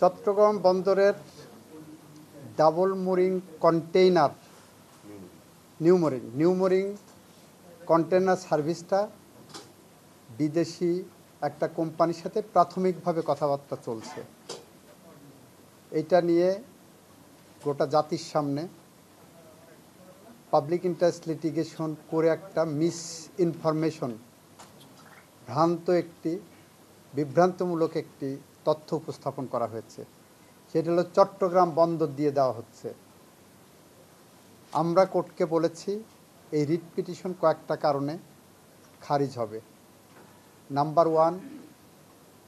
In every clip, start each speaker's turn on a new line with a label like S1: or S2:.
S1: চট্টগ্রাম বন্দরের double mooring container new mooring container সার্ভিসটা বিদেশি একটা কোম্পানির সাথে প্রাথমিকভাবে কথাবার্তা চলছে। এইটা নিয়ে গোটা জাতির সামনে পাবলিক ইন্টারেস্ট লিটিগেশন করে একটা মিস ইনফরমেশন, বিভ্রান্তমূলক একটি তথ্য উপস্থাপন করা হয়েছে। সেটা হলো চট্টগ্রাম বন্দর দিয়ে দেওয়া হচ্ছে। আমরা কোর্টকে বলেছি এই রিট পিটিশন কয়েকটা কারণে খারিজ হবে। নাম্বার 1,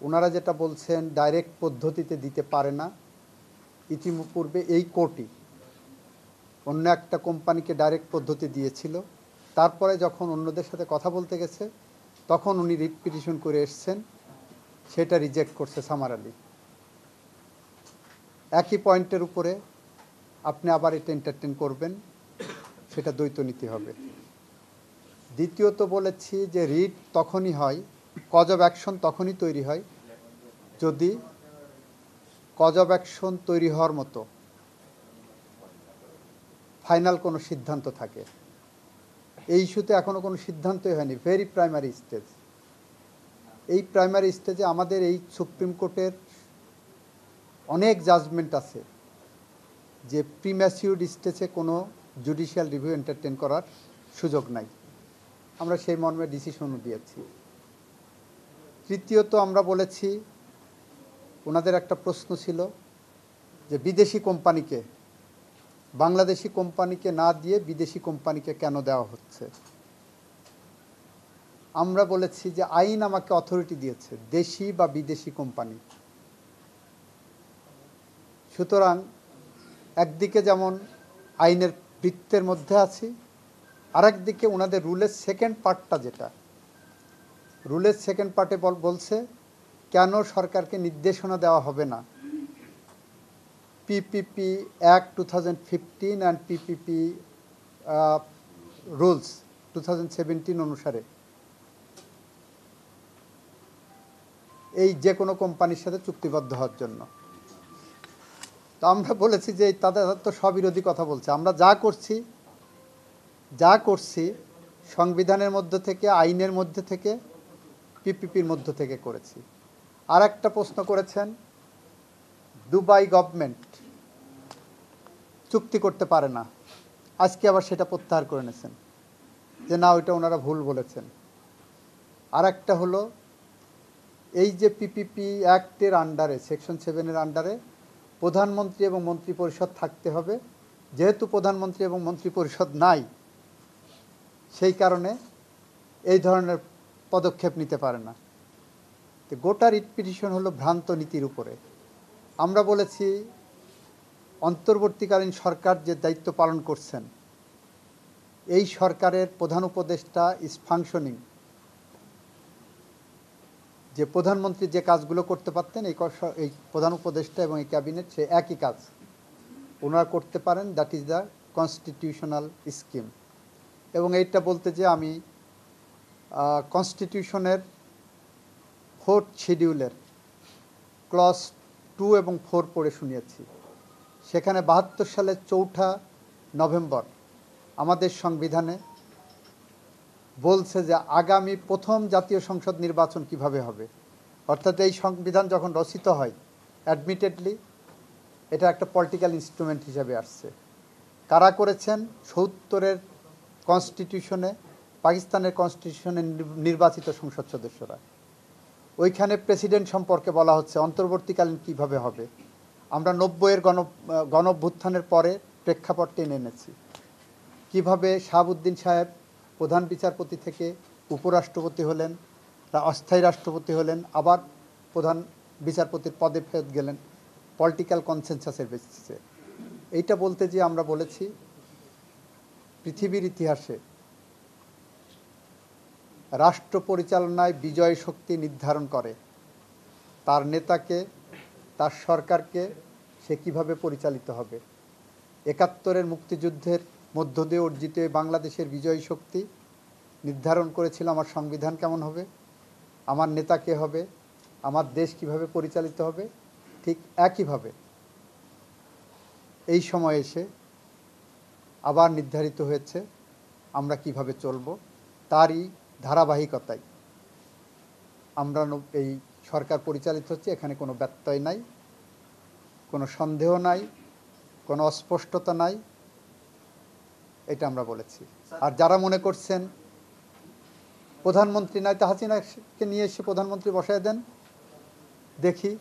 S1: ওনারা যেটা বলছেন ডাইরেক্ট পদ্ধতিতে দিতে পারে না। ইতিপূর্বে এই কোর্টই অন্য একটা কোম্পানিকে ডাইরেক্ট পদ্ধতি দিয়েছিল। তারপরে যখন অন্যদের সাথে কথা বলতে গেছে তখন উনি রিট পিটিশন করে এসছেন, সেটা রিজেক্ট করছে সামারালি। একই পয়েন্টের উপরে আপনি আবার এটা এন্টারটেন করবেন, সেটা দ্বৈত নীতি হবে। দ্বিতীয়ত বলেছি যে রিট তখনই হয়, কজ অফ অ্যাকশন তখনই তৈরি হয় যদি কজ অফ অ্যাকশন তৈরি হওয়ার মতো ফাইনাল কোনো সিদ্ধান্ত থাকে। এই ইস্যুতে এখনও কোনো সিদ্ধান্তই হয়নি, ভেরি প্রাইমারি স্টেজ। এই প্রাইমারি স্টেজে আমাদের এই সুপ্রিম কোর্টের অনেক জাজমেন্ট আছে যে প্রিম্যাচিউর স্টেজে কোনো জুডিশিয়াল রিভিউ এন্টারটেন করার সুযোগ নাই। আমরা সেই মর্মে ডিসিশনও দিয়েছি। তৃতীয়ত আমরা বলেছি, ওনাদের একটা প্রশ্ন ছিল যে বিদেশি কোম্পানিকে, বাংলাদেশি কোম্পানিকে না দিয়ে বিদেশি কোম্পানিকে কেন দেওয়া হচ্ছে। আমরা বলেছি যে আইন আমাকে অথরিটি দিয়েছে, দেশি বা বিদেশি কোম্পানি। সুতরাং একদিকে যেমন আইনের বৃত্তের মধ্যে আছি, আরেকদিকে ওনাদের রুলের সেকেন্ড পার্টটা, যেটা রুলের সেকেন্ড পার্টে বলছে কেন সরকারকে নির্দেশনা দেওয়া হবে না PPP act 2015 and PPP rules 2017 অনুসারে এই যে কোনো কোম্পানির সাথে চুক্তিবদ্ধ হওয়ার জন্য। তো আমরা বলেছি যে তাদের তো স্ববিরোধী কথা বলছে। আমরা যা করছি সংবিধানের মধ্য থেকে, আইনের মধ্যে থেকে, পিপিপির মধ্য থেকে করেছি। আর একটা প্রশ্ন করেছেন, দুবাই গভর্নমেন্ট চুক্তি করতে পারে না। আজকে আবার সেটা প্রত্যাহার করে নিয়েছেন যে না, ওইটা ওনারা ভুল বলেছেন। আর একটা হলো এই যে পিপিপি অ্যাক্টের আন্ডারে, সেকশন 7-এর আন্ডারে প্রধানমন্ত্রী এবং মন্ত্রিপরিষদ থাকতে হবে। যেহেতু প্রধানমন্ত্রী এবং মন্ত্রিপরিষদ নাই, সেই কারণে এই ধরনের পদক্ষেপ নিতে পারে না। তো গোটা রিট পিটিশন হলো ভ্রান্ত নীতির উপরে। আমরা বলেছি অন্তর্বর্তীকালীন সরকার যে দায়িত্ব পালন করছেন, এই সরকারের প্রধান উপদেষ্টা ইজ ফাংশনিং। যে প্রধানমন্ত্রী যে কাজগুলো করতে পারতেন, এই প্রধান উপদেষ্টা এবং এই ক্যাবিনেট সে একই কাজ ওনারা করতে পারেন। That is the constitutional scheme. এবং এইটা বলতে যে আমি কনস্টিটিউশনের 4th শিডিউলের ক্লজ 2 এবং 4 পড়ে শুনিয়েছি। সেখানে 72 সালের 4 নভেম্বর আমাদের সংবিধানে বলছে যে আগামী প্রথম জাতীয় সংসদ নির্বাচন কিভাবে হবে। অর্থাৎ এই সংবিধান যখন রচিত হয়, অ্যাডমিটেডলি এটা একটা পলিটিক্যাল ইনস্ট্রুমেন্ট হিসেবে আসছে। কারা করেছেন? 70-এর কনস্টিটিউশনে, পাকিস্তানের কনস্টিটিউশনে নির্বাচিত সংসদ সদস্যরা। ওইখানে প্রেসিডেন্ট সম্পর্কে বলা হচ্ছে অন্তর্বর্তীকালীন কিভাবে হবে। আমরা 90-এর গণঅভ্যুত্থানের পরে প্রেক্ষাপট টেনে এনেছি। কিভাবে শাহাবুদ্দিন সাহেব প্রধান বিচারপতি থেকে উপরাষ্ট্রপতি হলেন, অস্থায়ী রাষ্ট্রপতি হলেন, আবার প্রধান বিচারপতির পদে ফেরত গেলেন পলিটিক্যাল কনসেনসাসের বেসিসে। এইটা বলতে যে আমরা বলেছি পৃথিবীর ইতিহাসে রাষ্ট্র পরিচালনায় বিজয় শক্তি নির্ধারণ করে তার নেতাকে, তার সরকারকে সে কীভাবে পরিচালিত হবে। 71-এর মুক্তিযুদ্ধের মধ্য দিয়ে অর্জিত বাংলাদেশের বিজয়ী শক্তি নির্ধারণ করেছিল আমার সংবিধান কেমন হবে, আমার নেতা কে হবে, আমার দেশ কিভাবে পরিচালিত হবে। ঠিক একইভাবে এই সময় এসে আবার নির্ধারিত হয়েছে আমরা কিভাবে চলব, তারই ধারাবাহিকতায় আমরা এই সরকার পরিচালিত হচ্ছে। এখানে কোনো ব্যত্যয় নাই, কোনো সন্দেহ নাই, কোনো অস্পষ্টতা নাই, এটা আমরা বলেছি। আর যারা মনে করছেন প্রধানমন্ত্রী নাই, তা হাসিনাকে নিয়ে এসে প্রধানমন্ত্রী বসায় দেন, দেখি।